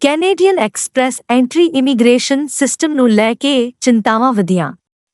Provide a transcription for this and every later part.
Canadian express entry immigration system ਨੂੰ ਲੈ ਕੇ ਚਿੰਤਾਵਾਂ ਵਧੀਆਂ।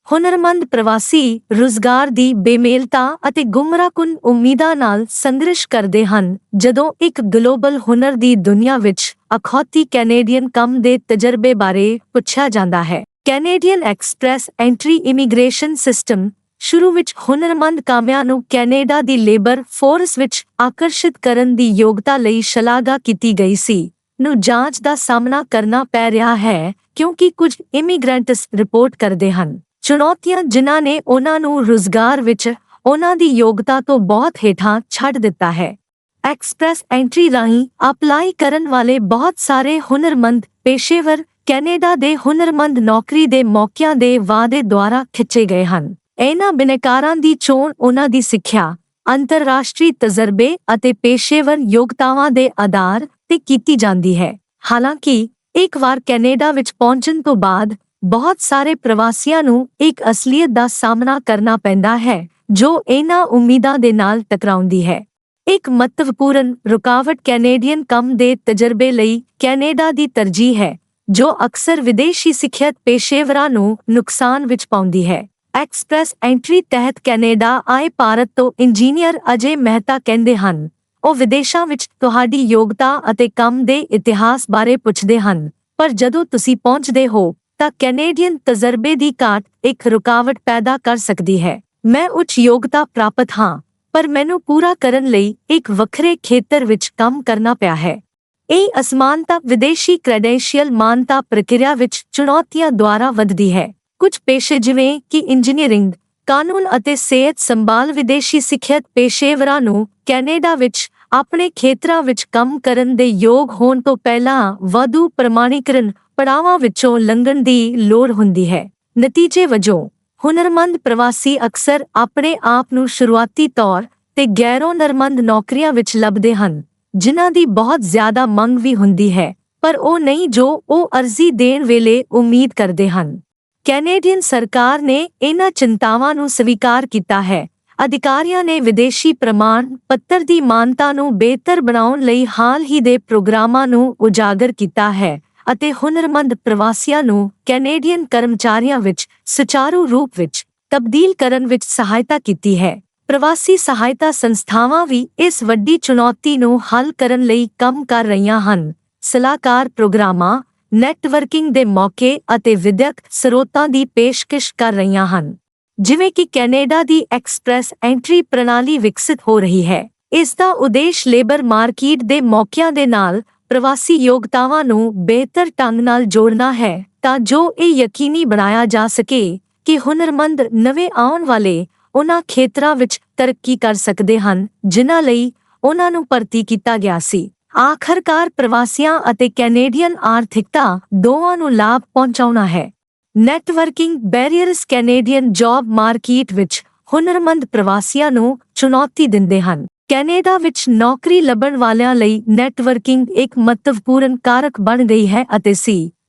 ਹੁਨਰਮੰਦ ਪ੍ਰਵਾਸੀ ਰੁਜ਼ਗਾਰ ਦੀ ਬੇਮੇਲਤਾ ਅਤੇ ਗੁੰਮਰਾਹਕੁੰਨ ਉਮੀਦਾਂ ਨਾਲ ਸੰਘਰਸ਼ ਕਰਦੇ ਹਨ ਜਦੋਂ ਇੱਕ ਗਲੋਬਲ ਹੁਨਰ ਦੀ ਦੁਨੀਆ ਵਿੱਚ ਅਖੌਤੀ ਕੈਨੇਡੀਅਨ ਕੰਮ ਦੇ ਤਜਰਬੇ ਬਾਰੇ ਪੁੱਛਿਆ ਜਾਂਦਾ ਹੈ। Canadian express entry immigration system ਸ਼ੁਰੂ ਵਿੱਚ ਹੁਨਰਮੰਦ ਕਾਮਿਆਂ ਨੂੰ ਕੈਨੇਡਾ ਦੀ ਲੇਬਰ ਫੋਰਸ ਵਿੱਚ ਆਕਰਸ਼ਿਤ ਕਰਨ ਦੀ ਯੋਗਤਾ ਲਈ ਸ਼ਲਾਘਾ ਕੀਤੀ ਗਈ ਸੀ, ਨੂੰ ਜਾਂਚ ਦਾ ਸਾਹਮਣਾ ਕਰਨਾ ਪੈ ਰਿਹਾ ਹੈ ਕਿਉਂਕਿ ਕੁਝ ਇਮੀਗ੍ਰੈਂਟਸ ਰਿਪੋਰਟ ਕਰਦੇ ਹਨ ਚੁਣੌਤੀਆਂ ਜਿਨ੍ਹਾਂ ਨੇ ਉਹਨਾਂ ਨੂੰ ਰੁਜ਼ਗਾਰ ਵਿੱਚ ਉਹਨਾਂ ਦੀ ਯੋਗਤਾ ਤੋਂ ਬਹੁਤ ਹੇਠਾਂ ਛੱਡ ਦਿੱਤਾ ਹੈ। ਐਕਸਪ੍ਰੈਸ ਐਂਟਰੀ ਰਾਹੀਂ ਅਪਲਾਈ ਕਰਨ ਵਾਲੇ ਬਹੁਤ ਸਾਰੇ ਹੁਨਰਮੰਦ ਪੇਸ਼ੇਵਰ ਕੈਨੇਡਾ ਦੇ ਹੁਨਰਮੰਦ ਨੌਕਰੀ ਦੇ ਮੌਕਿਆਂ ਦੇ ਵਾਅਦੇ ਦੁਆਰਾ ਖਿੱਚੇ ਗਏ ਹਨ। ਇਹਨਾਂ ਬਿਨੈਕਾਰਾਂ ਦੀ ਚੋਣ ਉਹਨਾਂ ਦੀ ਸਿੱਖਿਆ, ਅੰਤਰਰਾਸ਼ਟਰੀ ਤਜਰਬੇ ਅਤੇ ਪੇਸ਼ੇਵਰ ਯੋਗਤਾਵਾਂ ਦੇ ਆਧਾਰ ਤੇ ਕੀਤੀ ਜਾਂਦੀ ਹੈ। ਹਾਲਾਂਕਿ ਇੱਕ ਵਾਰ ਕੈਨੇਡਾ ਵਿੱਚ ਪਹੁੰਚਣ ਤੋਂ ਬਾਅਦ ਬਹੁਤ ਸਾਰੇ ਪ੍ਰਵਾਸੀਆਂ ਨੂੰ ਇੱਕ ਅਸਲੀਅਤ ਦਾ ਸਾਹਮਣਾ ਕਰਨਾ ਪੈਂਦਾ ਹੈ ਜੋ ਇਹਨਾਂ ਉਮੀਦਾਂ ਦੇ ਨਾਲ ਟਕਰਾਉਂਦੀ ਹੈ। ਇੱਕ ਮਹੱਤਵਪੂਰਨ ਰੁਕਾਵਟ ਕੈਨੇਡੀਅਨ ਕੰਮ ਦੇ ਤਜਰਬੇ ਲਈ ਕੈਨੇਡਾ ਦੀ ਤਰਜੀਹ ਹੈ, ਜੋ ਅਕਸਰ ਵਿਦੇਸ਼ੀ ਸਿੱਖਿਅਤ ਪੇਸ਼ੇਵਰਾਂ ਨੂੰ ਨੁਕਸਾਨ ਵਿੱਚ ਪਾਉਂਦੀ ਹੈ। ਐਕਸਪ੍ਰੈਸ ਐਂਟਰੀ ਤਹਿਤ ਕੈਨੇਡਾ ਆਏ ਭਾਰਤ ਤੋਂ ਇੰਜੀਨੀਅਰ ਅਜੇ ਮਹਿਤਾ ਕਹਿੰਦੇ ਹਨ, ਉਹ ਵਿਦੇਸ਼ਾਂ ਵਿੱਚ ਤੁਹਾਡੀ ਯੋਗਤਾ ਅਤੇ ਕੰਮ ਦੇ ਇਤਿਹਾਸ ਬਾਰੇ ਪੁੱਛਦੇ ਹਨ, ਪਰ ਜਦੋਂ ਤੁਸੀਂ ਪਹੁੰਚਦੇ ਹੋ ਤਾਂ ਕੈਨੇਡੀਅਨ ਤਜਰਬੇ ਦੀ ਘਾਟ ਇੱਕ ਰੁਕਾਵਟ ਪੈਦਾ ਕਰ ਸਕਦੀ ਹੈ। ਮੈਂ ਉੱਚ ਯੋਗਤਾ ਪ੍ਰਾਪਤ ਹਾਂ, ਪਰ ਮੈਨੂੰ ਪੂਰਾ ਕਰਨ ਲਈ ਇੱਕ ਵੱਖਰੇ ਖੇਤਰ ਵਿੱਚ ਕੰਮ ਕਰਨਾ ਪਿਆ ਹੈ। ਇਹ ਅਸਮਾਨਤਾ ਵਿਦੇਸ਼ੀ ਕ੍ਰੈਡੈਂਸ਼ੀਅਲ ਮਾਨਤਾ ਪ੍ਰਕਿਰਿਆ ਵਿੱਚ ਚੁਣੌਤੀਆਂ ਦੁਆਰਾ ਵੱਧਦੀ ਹੈ। ਕੁਝ ਪੇਸ਼ੇ ਜਿਵੇਂ ਕਿ ਇੰਜੀਨੀਅਰਿੰਗ, ਕਾਨੂੰਨ ਅਤੇ ਸਿਹਤ ਸੰਭਾਲ ਵਿਦੇਸ਼ੀ ਸਿੱਖਿਅਤ ਪੇਸ਼ੇਵਰਾਂ ਨੂੰ ਕੈਨੇਡਾ ਵਿੱਚ ਆਪਣੇ ਖੇਤਰਾਂ ਵਿੱਚ ਕੰਮ ਕਰਨ ਦੇ ਯੋਗ ਹੋਣ ਤੋਂ ਪਹਿਲਾਂ ਵਾਧੂ ਪ੍ਰਮਾਣੀਕਰਨ ਪੜਾਵਾਂ ਵਿੱਚੋਂ ਲੰਘਣ ਦੀ ਲੋੜ ਹੁੰਦੀ ਹੈ। ਨਤੀਜੇ ਵਜੋਂ ਹੁਨਰਮੰਦ ਪ੍ਰਵਾਸੀ ਅਕਸਰ ਆਪਣੇ ਆਪ ਨੂੰ ਸ਼ੁਰੂਆਤੀ ਤੌਰ ਤੇ ਗੈਰ-ਹੁਨਰਮੰਦ ਨੌਕਰੀਆਂ ਵਿੱਚ ਲੱਭਦੇ ਹਨ, ਜਿਨ੍ਹਾਂ ਦੀ ਬਹੁਤ ਜ਼ਿਆਦਾ ਮੰਗ ਵੀ ਹੁੰਦੀ ਹੈ, ਪਰ ਉਹ ਨਹੀਂ ਜੋ ਉਹ ਅਰਜ਼ੀ ਦੇਣ ਵੇਲੇ ਉਮੀਦ ਕਰਦੇ ਹਨ। ਕੈਨੇਡੀਅਨ ਸਰਕਾਰ ਨੇ ਇਹਨਾਂ ਚਿੰਤਾਵਾਂ ਨੂੰ ਸਵੀਕਾਰ ਕੀਤਾ ਹੈ। ਅਧਿਕਾਰੀਆਂ ਨੇ ਵਿਦੇਸ਼ੀ ਪ੍ਰਮਾਣ ਪੱਤਰ ਦੀ ਮਾਨਤਾ ਨੂੰ ਬਿਹਤਰ ਬਣਾਉਣ ਲਈ ਹਾਲ ਹੀ ਦੇ ਪ੍ਰੋਗਰਾਮਾਂ ਨੂੰ ਉਜਾਗਰ ਕੀਤਾ ਹੈ ਅਤੇ ਹੁਨਰਮੰਦ ਪ੍ਰਵਾਸੀਆਂ ਨੂੰ ਕੈਨੇਡੀਅਨ ਕਰਮਚਾਰੀਆਂ ਵਿੱਚ ਸੁਚਾਰੂ ਰੂਪ ਵਿੱਚ ਤਬਦੀਲ ਕਰਨ ਵਿੱਚ ਸਹਾਇਤਾ ਕੀਤੀ ਹੈ। ਪ੍ਰਵਾਸੀ ਸਹਾਇਤਾ ਸੰਸਥਾਵਾਂ ਵੀ ਇਸ ਵੱਡੀ ਚੁਣੌਤੀ ਨੂੰ ਹੱਲ ਕਰਨ ਲਈ ਕੰਮ ਕਰ ਰਹੀਆਂ ਹਨ। ਸਲਾਹਕਾਰ ਪ੍ਰੋਗਰਾਮਾਂ, ਨੈੱਟਵਰਕਿੰਗ ਦੇ ਮੌਕੇ ਅਤੇ ਵਿਦਿਅਕ ਸਰੋਤਾਂ ਦੀ ਪੇਸ਼ਕਸ਼ ਕਰ ਰਹੀਆਂ ਹਨ। ਜਿਵੇਂ ਕਿ ਕੈਨੇਡਾ ਦੀ ਐਕਸਪ੍ਰੈਸ ਐਂਟਰੀ ਪ੍ਰਣਾਲੀ ਵਿਕਸਿਤ ਹੋ ਰਹੀ ਹੈ, ਇਸ ਦਾ ਉਦੇਸ਼ ਲੇਬਰ ਮਾਰਕੀਟ ਦੇ ਮੌਕਿਆਂ ਦੇ ਨਾਲ ਪ੍ਰਵਾਸੀ ਯੋਗਤਾਵਾਂ ਨੂੰ ਬਿਹਤਰ ਢੰਗ ਨਾਲ ਜੋੜਨਾ ਹੈ ਤਾਂ ਜੋ ਇਹ ਯਕੀਨੀ ਬਣਾਇਆ ਜਾ ਸਕੇ ਕਿ ਹੁਨਰਮੰਦ ਨਵੇਂ ਆਉਣ ਵਾਲੇ ਉਹਨਾਂ ਖੇਤਰਾਂ ਵਿੱਚ ਤਰੱਕੀ ਕਰ ਸਕਦੇ ਹਨ ਜਿਨ੍ਹਾਂ ਲਈ ਉਹਨਾਂ ਨੂੰ ਭਰਤੀ ਕੀਤਾ ਗਿਆ ਸੀ। ਆਖਰਕਾਰ ਪ੍ਰਵਾਸੀਆਂ ਅਤੇ ਕੈਨੇਡੀਅਨ ਆਰਥਿਕਤਾ ਦੋਵਾਂ ਨੂੰ ਲਾਭ ਪਹੁੰਚਾਉਣਾ ਹੈ। Networking barriers Canadian job market ਵਿੱਚ ਹੁਨਰਮੰਦ ਪ੍ਰਵਾਸੀਆਂ ਨੂੰ ਚੁਣੌਤੀ ਦਿੰਦੇ ਹਨ। ਕੈਨੇਡਾ ਵਿੱਚ ਨੌਕਰੀ ਲੱਭਣ ਵਾਲਿਆਂ ਲਈ ਨੈੱਟਵਰਕਿੰਗ ਇੱਕ ਮਹੱਤਵਪੂਰਨ ਕਾਰਕ ਬਣ ਗਈ ਹੈ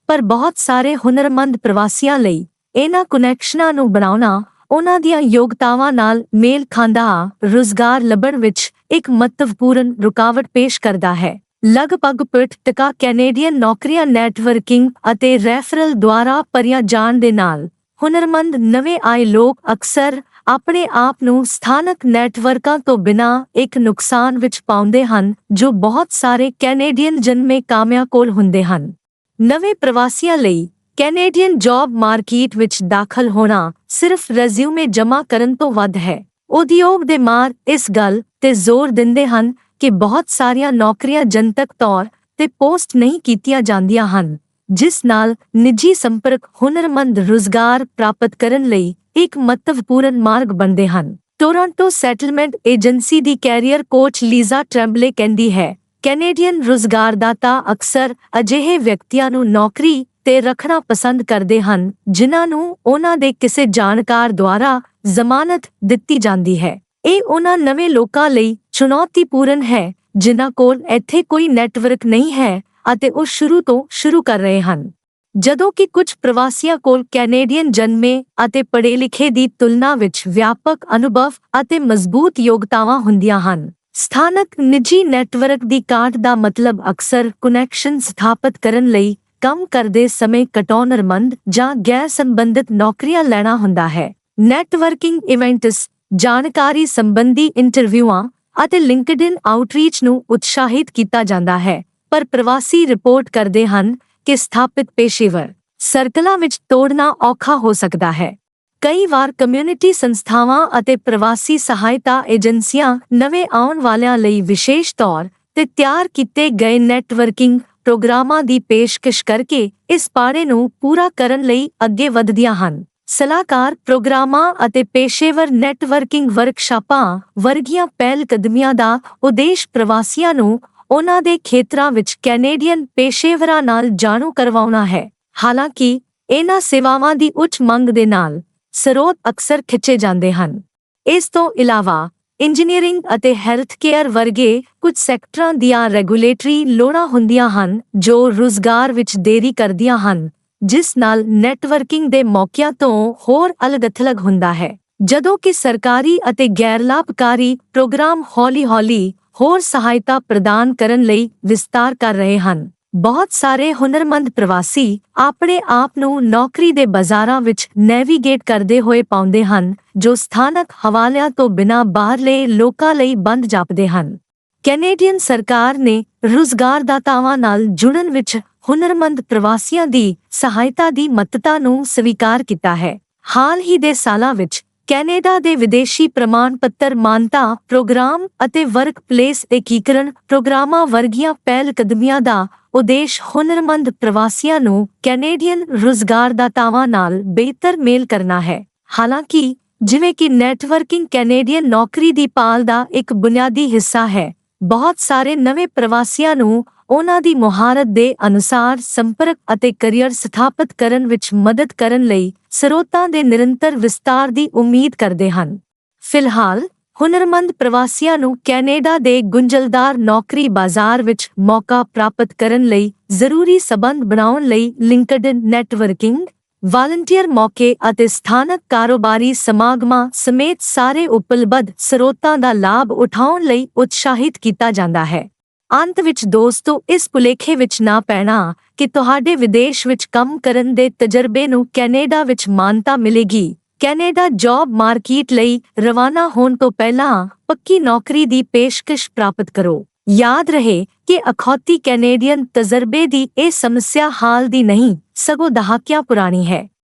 ਪਰ ਬਹੁਤ ਸਾਰੇ ਹੁਨਰਮੰਦ ਪ੍ਰਵਾਸੀਆਂ ਲਈ ਇਹਨਾਂ ਕੁਨੈਕਸ਼ਨਾਂ ਨੂੰ ਬਣਾਉਣਾ ਉਹਨਾਂ ਦੀਆਂ ਯੋਗਤਾਵਾਂ ਨਾਲ ਮੇਲ ਖਾਂਦਾ ਰੁਜ਼ਗਾਰ ਲੱਭਣ ਵਿੱਚ ਇੱਕ ਮਹੱਤਵਪੂਰਨ ਰੁਕਾਵਟ ਪੇਸ਼ ਕਰਦਾ ਹੈ। ਲਗਭਗ 60% ਕੈਨੇਡੀਅਨ ਨੌਕਰੀਆਂ ਨੈੱਟਵਰਕਿੰਗ ਅਤੇ ਰੈਫਰਲ ਦੁਆਰਾ ਭਰੀਆਂ ਜਾਣ ਦੇ ਨਾਲ ਹੁਨਰਮੰਦ ਨਵੇਂ ਆਏ ਲੋਕ ਅਕਸਰ ਆਪਣੇ ਆਪ ਨੂੰ ਸਥਾਨਕ ਨੈੱਟਵਰਕਾਂ ਤੋਂ ਬਿਨਾਂ ਇੱਕ ਨੁਕਸਾਨ ਵਿੱਚ ਪਾਉਂਦੇ ਹਨ ਜੋ ਬਹੁਤ ਸਾਰੇ ਕੈਨੇਡੀਅਨ ਜਨਮੇ ਕਾਮਿਆਂ ਕੋਲ ਹੁੰਦੇ ਹਨ। ਨਵੇਂ ਪ੍ਰਵਾਸੀਆਂ ਲਈ ਕੈਨੇਡੀਅਨ ਜੌਬ ਮਾਰਕੀਟ ਵਿੱਚ ਦਾਖਲ ਹੋਣਾ ਸਿਰਫ ਰੈਜ਼ਿਊਮੇ ਜਮ੍ਹਾਂ ਕਰਨ ਤੋਂ ਵੱਧ ਹੈ। ਉਦਯੋਗ ਦੇ ਮਾਹਰ ਇਸ ਗੱਲ ਤੇ ਜ਼ੋਰ ਦਿੰਦੇ ਹਨ ਕਿ ਬਹੁਤ ਸਾਰੀਆਂ ਨੌਕਰੀਆਂ ਜਨਤਕ ਤੌਰ ਤੇ ਪੋਸਟ ਨਹੀਂ ਕੀਤੀਆਂ ਜਾਂਦੀਆਂ ਹਨ, ਜਿਸ ਨਾਲ ਨਿੱਜੀ ਸੰਪਰਕ ਹੁਨਰਮੰਦ ਰੁਜ਼ਗਾਰ ਪ੍ਰਾਪਤ ਕਰਨ ਲਈ ਇੱਕ ਮਹੱਤਵਪੂਰਨ ਮਾਰਗ ਬਣਦੇ ਹਨ। ਟੋਰਾਂਟੋ ਸੈਟਲਮੈਂਟ ਏਜੰਸੀ ਦੀ ਕੈਰੀਅਰ ਕੋਚ ਲੀਜ਼ਾ ਟ੍ਰੈਂਬਲੇ ਕਹਿੰਦੀ ਹੈ, ਕੈਨੇਡੀਅਨ ਰੁਜ਼ਗਾਰਦਾਤਾ ਅਕਸਰ ਅਜਿਹੇ ਵਿਅਕਤੀਆਂ ਨੂੰ ਨੌਕਰੀ ਤੇ ਰੱਖਣਾ ਪਸੰਦ ਕਰਦੇ ਹਨ ਜਿਨ੍ਹਾਂ ਨੂੰ ਉਹਨਾਂ ਦੇ ਕਿਸੇ ਜਾਣਕਾਰ ਦੁਆਰਾ ਜ਼ਮਾਨਤ ਦਿੱਤੀ ਜਾਂਦੀ ਹੈ। ਇਹ ਉਹਨਾਂ ਨਵੇਂ ਲੋਕਾਂ ਲਈ ਚੁਣੌਤੀਪੂਰਨ ਹੈ ਜਿਨ੍ਹਾਂ ਕੋਲ ਇੱਥੇ ਕੋਈ ਨੈੱਟਵਰਕ ਨਹੀਂ ਹੈ ਅਤੇ ਉਹ ਸ਼ੁਰੂ ਤੋਂ ਸ਼ੁਰੂ ਕਰ ਰਹੇ ਹਨ। ਜਦੋਂ ਕਿ ਕੁਝ ਪ੍ਰਵਾਸੀਆਂ ਕੋਲ ਕੈਨੇਡੀਅਨ ਜਨਮੇ ਅਤੇ ਪੜ੍ਹੇ ਲਿਖੇ ਦੀ ਤੁਲਨਾ ਵਿੱਚ ਵਿਆਪਕ ਅਨੁਭਵ ਅਤੇ ਮਜ਼ਬੂਤ ਯੋਗਤਾਵਾਂ ਹੁੰਦੀਆਂ ਹਨ। ਸਥਾਨਕ ਨਿੱਜੀ ਨੈਟਵਰਕ ਦੀ ਘਾਟ ਦਾ ਮਤਲਬ ਅਕਸਰ ਕੁਨੈਕਸ਼ਨ ਸਥਾਪਿਤ ਕਰਨ ਲਈ ਕੰਮ ਕਰਦੇ ਸਮੇਂ ਕਟੌਤੀਮੰਦ ਜਾਂ ਗੈਰ ਸੰਬੰਧਿਤ ਨੌਕਰੀਆਂ ਲੈਣਾ ਹੁੰਦਾ ਹੈ। ਨੈਟਵਰਕਿੰਗ ਇਵੈਂਟਸ, ਜਾਣਕਾਰੀ ਸੰਬੰਧੀ ਇੰਟਰਵਿਊਆਂ ਅਤੇ ਲਿੰਕਡਇਨ ਆਊਟਰੀਚ ਨੂੰ ਉਤਸ਼ਾਹਿਤ ਕੀਤਾ ਜਾਂਦਾ ਹੈ, ਪਰ ਪ੍ਰਵਾਸੀ ਰਿਪੋਰਟ ਕਰਦੇ ਹਨ ਕਿ ਸਥਾਪਿਤ ਪੇਸ਼ੇਵਰ ਸਰਕਲਾਂ ਵਿੱਚ ਤੋੜਨਾ ਔਖਾ ਹੋ ਸਕਦਾ ਹੈ। ਕਈ ਵਾਰ ਕਮਿਊਨਿਟੀ ਸੰਸਥਾਵਾਂ ਅਤੇ ਪ੍ਰਵਾਸੀ ਸਹਾਇਤਾ ਏਜੰਸੀਆਂ ਨਵੇਂ ਆਉਣ ਵਾਲਿਆਂ ਲਈ ਵਿਸ਼ੇਸ਼ ਤੌਰ ਤੇ ਤਿਆਰ ਕੀਤੇ ਗਏ ਨੈਟਵਰਕਿੰਗ ਪ੍ਰੋਗਰਾਮਾਂ ਦੀ ਪੇਸ਼ਕਸ਼ ਕਰਕੇ ਇਸ ਪਾੜੇ ਨੂੰ ਪੂਰਾ ਕਰਨ ਲਈ ਅੱਗੇ ਵਧਦੀਆਂ ਹਨ। ਸਲਾਹਕਾਰ ਪ੍ਰੋਗਰਾਮਾਂ ਅਤੇ ਪੇਸ਼ੇਵਰ ਨੈਟਵਰਕਿੰਗ ਵਰਕਸ਼ਾਪਾਂ ਵਰਗੀਆਂ ਪਹਿਲਕਦਮੀਆਂ ਦਾ ਉਦੇਸ਼ ਪ੍ਰਵਾਸੀਆਂ ਨੂੰ ਉਨ੍ਹਾਂ ਦੇ ਖੇਤਰਾਂ ਵਿੱਚ ਕੈਨੇਡੀਅਨ ਪੇਸ਼ੇਵਰਾਂ ਨਾਲ ਜਾਣੂ ਕਰਵਾਉਣਾ ਹੈ। ਹਾਲਾਂਕਿ ਇਹਨਾਂ ਸੇਵਾਵਾਂ ਦੀ ਉੱਚ ਮੰਗ ਦੇ ਨਾਲ ਸਰੋਤ ਅਕਸਰ ਖਿੱਚੇ ਜਾਂਦੇ ਹਨ। ਇਸ ਤੋਂ ਇਲਾਵਾ ਇੰਜੀਨੀਅਰਿੰਗ ਅਤੇ ਹੈਲਥਕੇਅਰ ਵਰਗੇ ਕੁਝ ਸੈਕਟਰਾਂ ਦੀਆਂ ਰੈਗੂਲੇਟਰੀ ਲੋੜਾਂ ਹੁੰਦੀਆਂ ਹਨ ਜੋ ਰੁਜ਼ਗਾਰ ਵਿੱਚ ਦੇਰੀ ਕਰਦੀਆਂ ਹਨ, ਜਿਸ ਨਾਲ ਨੈਟਵਰਕਿੰਗ ਦੇ ਮੌਕਿਆਂ ਤੋਂ ਹੋਰ ਅਲੱਗ-ਥਲੱਗ ਹੁੰਦਾ ਹੈ। ਜਦੋਂ ਕਿ ਸਰਕਾਰੀ ਅਤੇ ਗੈਰ-ਲਾਭਕਾਰੀ ਪ੍ਰੋਗਰਾਮ ਹੌਲੀ-ਹੌਲੀ ਹੋਰ ਸਹਾਇਤਾ ਪ੍ਰਦਾਨ ਕਰਨ ਲਈ ਵਿਸਤਾਰ ਕਰ ਰਹੇ ਹਨ। ਬਹੁਤ ਸਾਰੇ ਹੁਨਰਮੰਦ ਪ੍ਰਵਾਸੀ ਆਪਣੇ ਆਪ ਨੂੰ ਨੌਕਰੀ ਦੇ ਬਾਜ਼ਾਰਾਂ ਵਿੱਚ ਨੈਵੀਗੇਟ ਕਰਦੇ ਹੋਏ ਪਾਉਂਦੇ ਹਨ ਜੋ ਸਥਾਨਕ ਹਵਾਲਿਆਂ ਤੋਂ ਬਿਨਾਂ ਬਾਹਰਲੇ ਲੋਕਾਂ ਲਈ ਬੰਦ ਜਾਪਦੇ ਹਨ। ਕੈਨੇਡੀਅਨ ਸਰਕਾਰ ਨੇ ਰੁਜ਼ਗਾਰਦਾਤਾਵਾਂ ਨਾਲ ਜੁੜਨ ਵਿੱਚ ਹੁਨਰਮੰਦ ਪ੍ਰਵਾਸੀਆਂ ਦੀ ਸਹਾਇਤਾ ਦੀ ਮਹੱਤਤਾ ਨੂੰ ਸਵੀਕਾਰ ਕੀਤਾ ਹੈ। ਹਾਲ ਹੀ ਦੇ ਸਾਲਾਂ ਵਿੱਚ ਕੈਨੇਡਾ ਦੇ ਵਿਦੇਸ਼ੀ ਪ੍ਰਮਾਣ ਪੱਤਰ ਮਾਨਤਾ ਪ੍ਰੋਗਰਾਮ ਅਤੇ ਵਰਕਪਲੇਸ ਏਕੀਕਰਨ ਪ੍ਰੋਗਰਾਮਾਂ ਵਰਗੀਆਂ ਪਹਿਲਕਦਮੀਆਂ ਦਾ ਉਦੇਸ਼ ਹੁਨਰਮੰਦ ਪ੍ਰਵਾਸੀਆਂ ਨੂੰ ਕੈਨੇਡੀਅਨ ਰੁਜ਼ਗਾਰਦਾਤਾਵਾਂ ਨਾਲ ਬਿਹਤਰ ਮੇਲ ਕਰਨਾ ਹੈ। ਹਾਲਾਂਕਿ ਜਿਵੇਂ ਕਿ ਨੈਟਵਰਕਿੰਗ ਕੈਨੇਡੀਅਨ ਨੌਕਰੀ ਦੀ ਭਾਲ ਦਾ ਇੱਕ ਬੁਨਿਆਦੀ ਹਿੱਸਾ ਹੈ, ਬਹੁਤ ਸਾਰੇ ਨਵੇਂ ਪ੍ਰਵਾਸੀਆਂ ਨੂੰ ਉਨ੍ਹਾਂ ਦੀ ਮੁਹਾਰਤ ਦੇ ਅਨੁਸਾਰ ਸੰਪਰਕ ਅਤੇ ਕਰੀਅਰ ਸਥਾਪਿਤ ਕਰਨ ਵਿੱਚ ਮਦਦ ਕਰਨ ਲਈ ਸਰੋਤਾਂ ਦੇ ਨਿਰੰਤਰ ਵਿਸਤਾਰ ਦੀ ਉਮੀਦ ਕਰਦੇ ਹਨ। ਫਿਲਹਾਲ ਹੁਨਰਮੰਦ ਪ੍ਰਵਾਸੀਆਂ ਨੂੰ ਕੈਨੇਡਾ ਦੇ ਗੁੰਝਲਦਾਰ ਨੌਕਰੀ ਬਾਜ਼ਾਰ ਵਿੱਚ ਮੌਕਾ ਪ੍ਰਾਪਤ ਕਰਨ ਲਈ ਜ਼ਰੂਰੀ ਸਬੰਧ ਬਣਾਉਣ ਲਈ ਲਿੰਕਡਇਨ ਨੈਟਵਰਕਿੰਗ, ਵਾਲੰਟੀਅਰ ਮੌਕੇ ਅਤੇ ਸਥਾਨਕ ਕਾਰੋਬਾਰੀ ਸਮਾਗਮਾਂ ਸਮੇਤ ਸਾਰੇ ਉਪਲਬਧ ਸਰੋਤਾਂ ਦਾ ਲਾਭ ਉਠਾਉਣ ਲਈ ਉਤਸ਼ਾਹਿਤ ਕੀਤਾ ਜਾਂਦਾ ਹੈ। ਅੰਤ ਵਿੱਚ ਦੋਸਤੋ, ਇਸ ਭੁਲੇਖੇ ਵਿੱਚ ਨਾ ਪੈਣਾ ਕਿ ਤੁਹਾਡੇ ਵਿਦੇਸ਼ ਵਿੱਚ ਕੰਮ ਕਰਨ ਦੇ ਤਜਰਬੇ ਨੂੰ ਕੈਨੇਡਾ ਵਿੱਚ ਮਾਨਤਾ ਮਿਲੇਗੀ। ਕੈਨੇਡਾ ਜੌਬ ਮਾਰਕੀਟ ਲਈ ਰਵਾਨਾ ਹੋਣ ਤੋਂ ਪਹਿਲਾਂ ਪੱਕੀ ਨੌਕਰੀ ਦੀ ਪੇਸ਼ਕਸ਼ ਪ੍ਰਾਪਤ ਕਰੋ। ਯਾਦ ਰਹੇ ਕਿ ਅਖੌਤੀ ਕੈਨੇਡੀਅਨ ਤਜਰਬੇ ਦੀ ਇਹ ਸਮੱਸਿਆ ਹਾਲ ਦੀ ਨਹੀਂ, ਸਗੋਂ ਦਹਾਕਿਆਂ ਪੁਰਾਣੀ ਹੈ।